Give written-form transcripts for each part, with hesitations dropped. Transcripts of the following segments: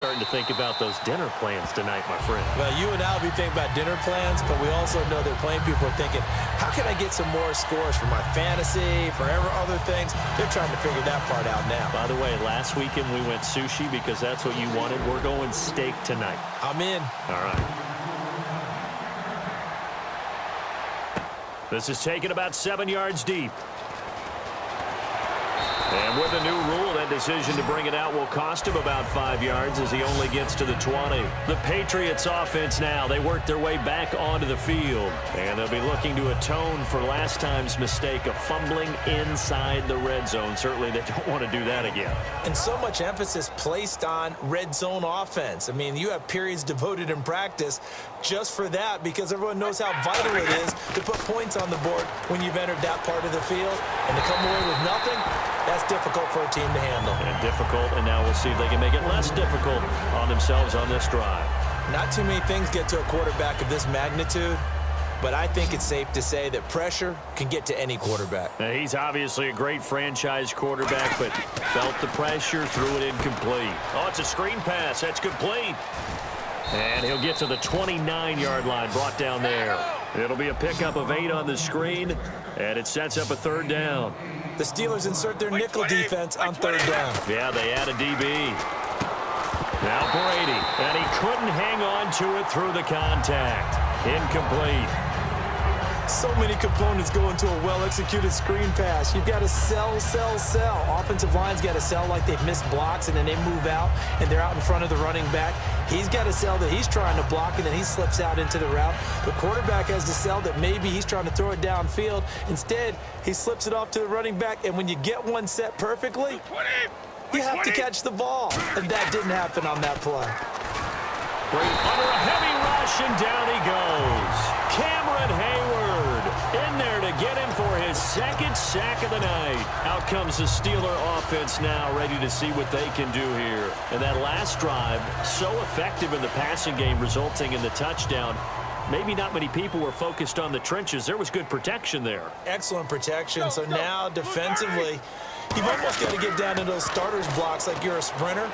Starting to think about those dinner plans tonight, my friend. Well, you and I will be thinking about dinner plans, but we also know that playing people are thinking, how can I get some more scores for my fantasy, for other things? They're trying to figure that part out now. By the way, last weekend we went sushi because that's what you wanted. We're going steak tonight. I'm in. All right. This is taken about 7 yards deep. And with a new rule, that decision to bring it out will cost him about 5 yards as he only gets to the 20. The Patriots offense now, they work their way back onto the field. And they'll be looking to atone for last time's mistake of fumbling inside the red zone. Certainly they don't want to do that again. And so much emphasis placed on red zone offense. I mean, you have periods devoted in practice just for that because everyone knows how vital it is to put points on the board when you've entered that part of the field. And to come away with nothing, that's difficult for a team to handle. And difficult, and now we'll see if they can make it less difficult on themselves on this drive. Not too many things get to a quarterback of this magnitude, but I think it's safe to say that pressure can get to any quarterback. Now, he's obviously a great franchise quarterback, but felt the pressure, threw it incomplete. Oh, it's a screen pass. That's complete. And he'll get to the 29-yard line, brought down there. It'll be a pickup of 8 on the screen, and it sets up a third down. The Steelers insert their nickel defense on third down. Yeah, they add a DB. Now Brady, and he couldn't hang on to it through the contact. Incomplete. So many components go into a well-executed screen pass. You've got to sell. Offensive line's got to sell like they've missed blocks, and then they move out, and they're out in front of the running back. He's got to sell that he's trying to block, and then he slips out into the route. The quarterback has to sell that maybe he's trying to throw it downfield. Instead, he slips it off to the running back, and when you get one set perfectly, you have to catch the ball. And that didn't happen on that play. Under a heavy rush, and down he goes. Cameron Hayward in there to get him for his second sack of the night. Out comes the Steeler offense now, ready to see what they can do here. And that last drive, so effective in the passing game, resulting in the touchdown. Maybe not many people were focused on the trenches. There was good protection there. Excellent protection. So now defensively, you've almost got to get down to those starters blocks like you're a sprinter.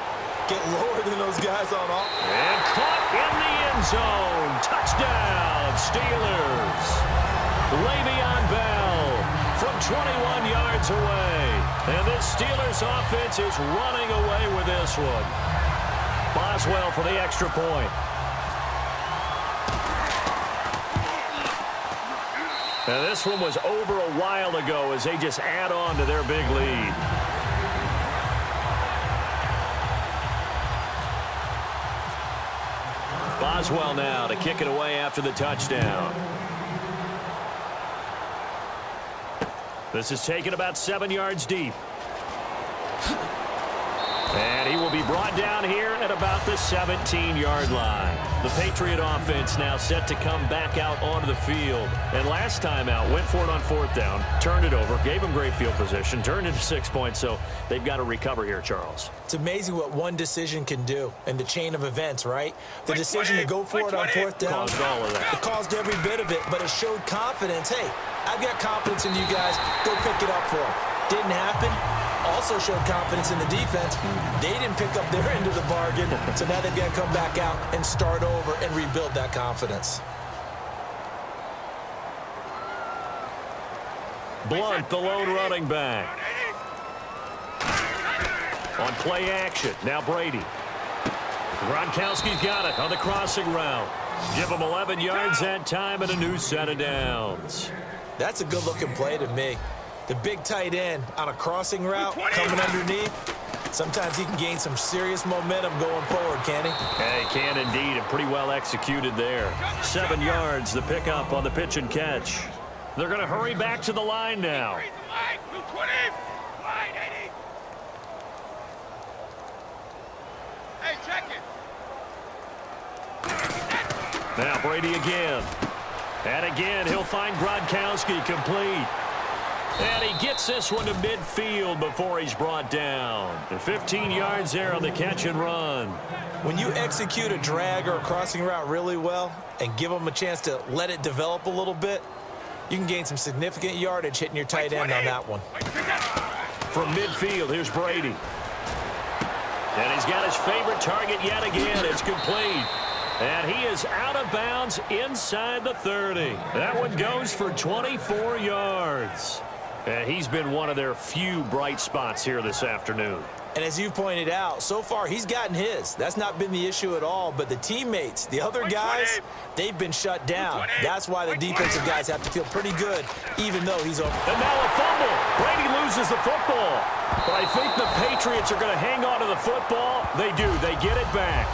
Get lower than those guys on off. And caught in the end zone. Touchdown, Steelers. Le'Veon Bell from 21 yards away. And this Steelers offense is running away with this one. Boswell for the extra point. Now this one was over a while ago as they just add on to their big lead. Boswell now to kick it away after the touchdown. This is taken about 7 yards deep. And he will be brought down here at about the 17-yard line. The Patriot offense now set to come back out onto the field. And last time out, went for it on fourth down, turned it over, gave him great field position, turned into 6 points, so they've got to recover here, Charles. It's amazing what one decision can do in the chain of events, right? The decision to go for it on fourth down. Caused all of that. It caused every bit of it, but it showed confidence. Hey, I've got confidence in you guys. Go pick it up for them. Didn't happen. Also showed confidence in the defense. They didn't pick up their end of the bargain, so now they've got to come back out and start over and rebuild that confidence. Blunt, the lone running back. On play action, now Brady. Gronkowski's got it on the crossing route. Give him 11 yards that time and a new set of downs. That's a good-looking play to me. The big tight end on a crossing route coming underneath. Sometimes he can gain some serious momentum going forward, can he? Yeah, he can indeed, and pretty well executed there. 7 yards, the pickup on the pitch and catch. They're going to hurry back to the line now. Hey, check it. Now Brady again. And again, he'll find Gronkowski complete. And he gets this one to midfield before he's brought down. And 15 yards there on the catch and run. When you execute a drag or a crossing route really well and give them a chance to let it develop a little bit, you can gain some significant yardage hitting your tight end on that one. From midfield, here's Brady. And he's got his favorite target yet again. It's complete. And he is out of bounds inside the 30. That one goes for 24 yards. And he's been one of their few bright spots here this afternoon. And as you pointed out, so far he's gotten his. That's not been the issue at all. But the teammates, the other guys, they've been shut down. That's why the defensive guys have to feel pretty good, even though he's over. And now a fumble. Brady loses the football. But I think the Patriots are going to hang on to the football. They do. They get it back.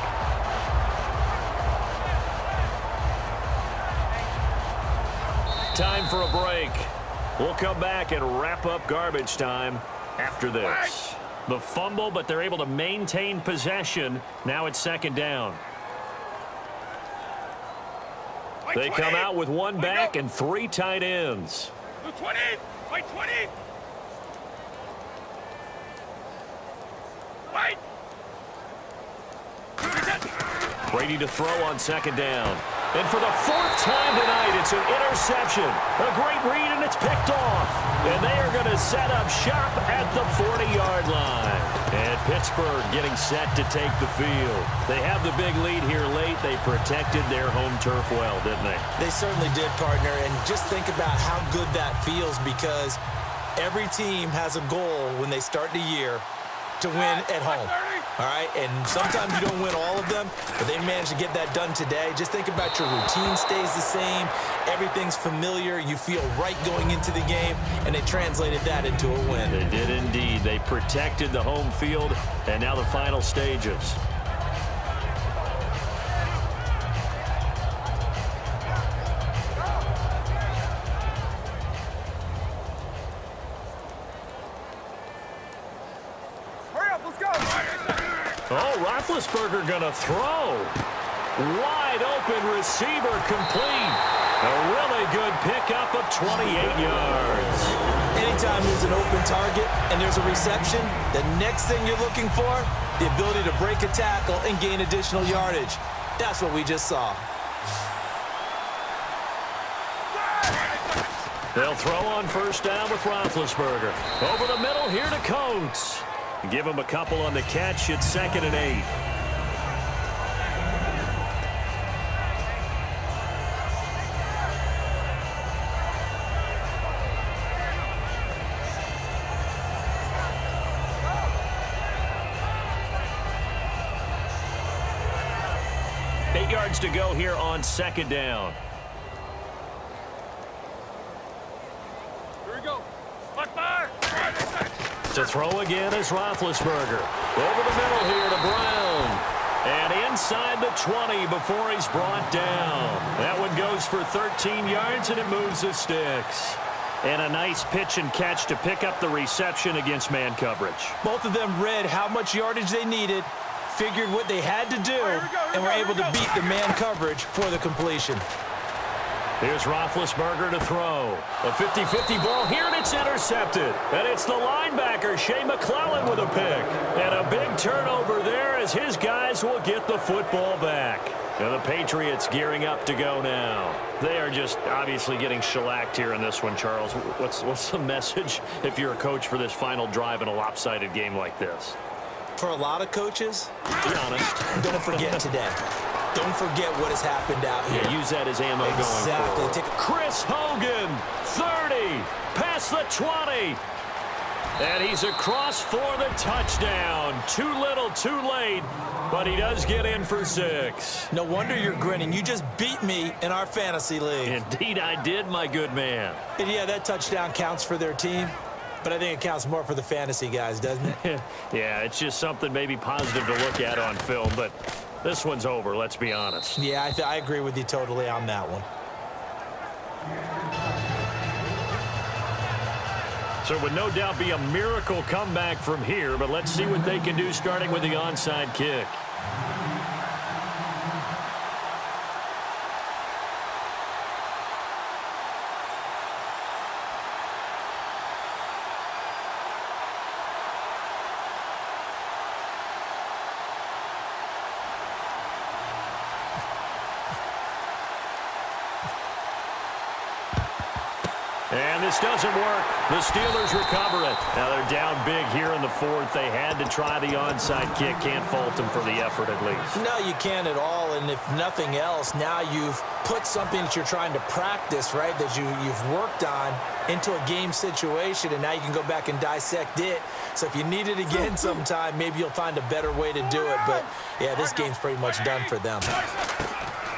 Time for a break. We'll come back and wrap up garbage time after this. The fumble, but they're able to maintain possession. Now it's second down. They come out with one back and 3 tight ends. 20, 20. Wait. Brady to throw on second down. And for the 4th time tonight, it's an interception. A great read, and it's picked off. And they are going to set up shop at the 40-yard line. And Pittsburgh getting set to take the field. They have the big lead here late. They protected their home turf well, didn't they? They certainly did, partner. And just think about how good that feels, because every team has a goal when they start the year to win at home. All right, and sometimes you don't win all of them, but they managed to get that done today. Just think about your routine stays the same. Everything's familiar. You feel right going into the game, and they translated that into a win. They did indeed. They protected the home field, and now the final stages. Oh, Roethlisberger going to throw. Wide open receiver complete. A really good pickup of 28 yards. Anytime there's an open target and there's a reception, the next thing you're looking for, the ability to break a tackle and gain additional yardage. That's what we just saw. They'll throw on first down with Roethlisberger. Over the middle here to Coates. Give him a couple on the catch. It's 2nd and 8. Eight yards to go here on second down. Here we go. Look fire. To throw again is Roethlisberger. Over the middle here to Brown. And inside the 20 before he's brought down. That one goes for 13 yards, and it moves the sticks. And a nice pitch and catch to pick up the reception against man coverage. Both of them read how much yardage they needed, figured what they had to do, and were able to beat the man coverage for the completion. Here's Roethlisberger to throw. A 50-50 ball here, and it's intercepted. And it's the linebacker, Shea McClellan, with a pick. And a big turnover there as his guys will get the football back. And the Patriots gearing up to go now. They are just obviously getting shellacked here in this one, Charles. What's the message if you're a coach for this final drive in a lopsided game like this? For a lot of coaches, Be honest. don't forget today. Don't forget what has happened out here. Yeah, use that as ammo Exactly. going forward. Chris Hogan, 30, past the 20. And he's across for the touchdown. Too little, too late, but he does get in for 6. No wonder you're grinning. You just beat me in our fantasy league. Indeed I did, my good man. And yeah, that touchdown counts for their team, but I think it counts more for the fantasy guys, doesn't it? Yeah, it's just something maybe positive to look at on film, but this one's over, let's be honest. Yeah, I agree with you totally on that one. So it would no doubt be a miracle comeback from here, but let's see what they can do starting with the onside kick. And this doesn't work. The Steelers recover it. Now they're down big here in the fourth. They had to try the onside kick. Can't fault them for the effort at least. No, you can't at all. And if nothing else, now you've put something that you're trying to practice, right, that you've worked on into a game situation, and now you can go back and dissect it. So if you need it again sometime, maybe you'll find a better way to do it. But, yeah, this game's pretty much done for them.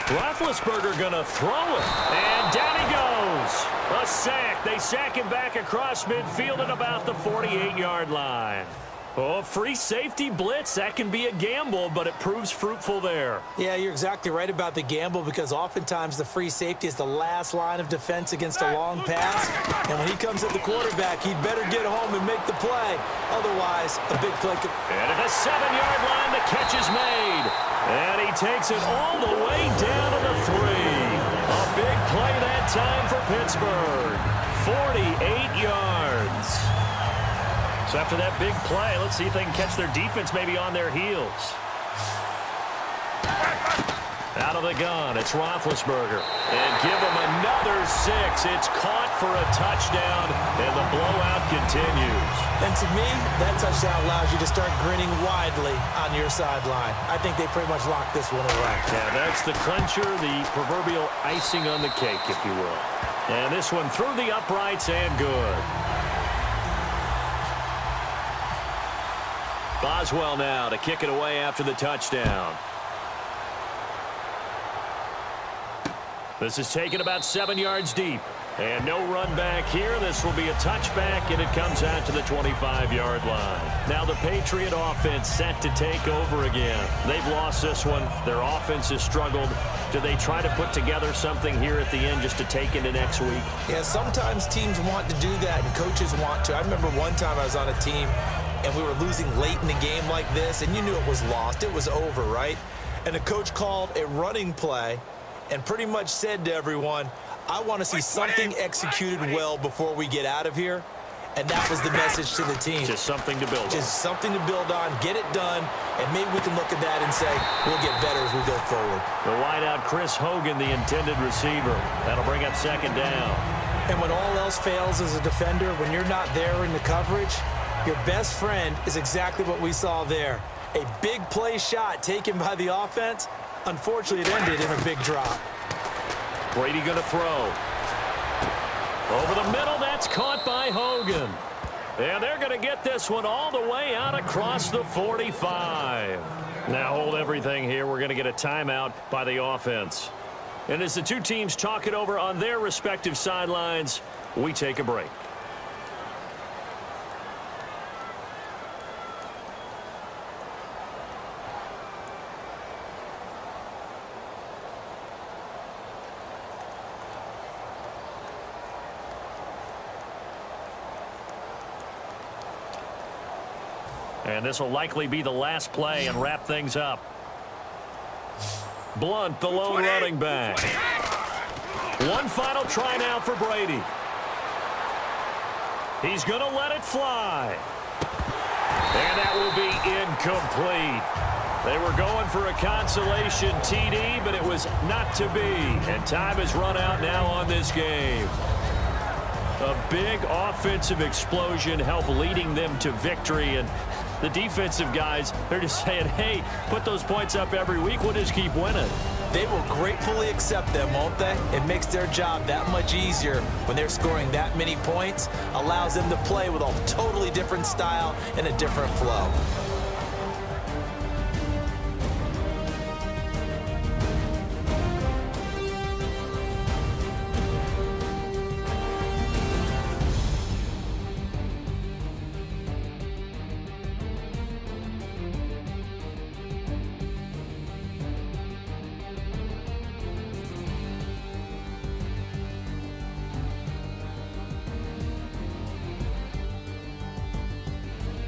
Roethlisberger going to throw it. And down he goes. A sack. They sack him back across midfield at about the 48-yard line. Oh, free safety blitz. That can be a gamble, but it proves fruitful there. Yeah, you're exactly right about the gamble, because oftentimes the free safety is the last line of defense against a long pass. And when he comes at the quarterback, he'd better get home and make the play. Otherwise, a big play could... And at the 7-yard line, the catch is made. And he takes it all the way down to the 3. A big play that time for Pittsburgh. 48 yards. So after that big play, let's see if they can catch their defense maybe on their heels. Out of the gun, it's Roethlisberger. And give him another 6. It's caught for a touchdown, and the blowout continues. And to me, that touchdown allows you to start grinning widely on your sideline. I think they pretty much locked this one away. Yeah, that's the clincher, the proverbial icing on the cake, if you will. And this one through the uprights and good. Boswell now to kick it away after the touchdown. This is taken about 7 yards deep. And no run back here. This will be a touchback, and it comes out to the 25-yard line. Now the Patriot offense set to take over again. They've lost this one. Their offense has struggled. Do they try to put together something here at the end just to take into next week? Yeah, sometimes teams want to do that, and coaches want to. I remember one time I was on a team, and we were losing late in the game like this, and you knew it was lost. It was over, right? And the coach called a running play and pretty much said to everyone, I want to see something executed well before we get out of here. And that was the message to the team. Just something to build on. Just something to build on, get it done, and maybe we can look at that and say, we'll get better as we go forward. The wideout, Chris Hogan, the intended receiver. That'll bring up second down. And when all else fails as a defender, when you're not there in the coverage, your best friend is exactly what we saw there. A big play shot taken by the offense. Unfortunately, it ended in a big drop. Brady going to throw. Over the middle, that's caught by Hogan. And they're going to get this one all the way out across the 45. Now hold everything here. We're going to get a timeout by the offense. And as the two teams talk it over on their respective sidelines, we take a break. And this will likely be the last play and wrap things up. Blunt, the lone running back. One final try now for Brady. He's going to let it fly. And that will be incomplete. They were going for a consolation TD, but it was not to be. And time has run out now on this game. A big offensive explosion helped leading them to victory. And the defensive guys, they're just saying, hey, put those points up every week. We'll just keep winning. They will gratefully accept them, won't they? It makes their job that much easier when they're scoring that many points. Allows them to play with a totally different style and a different flow.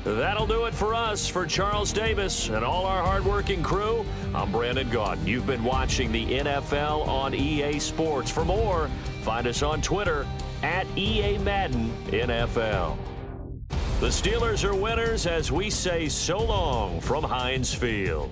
That'll do it for us. For Charles Davis and all our hardworking crew, I'm Brandon Gaudin. You've been watching the NFL on EA Sports. For more, find us on Twitter at EA Madden NFL. The Steelers are winners as we say so long from Heinz Field.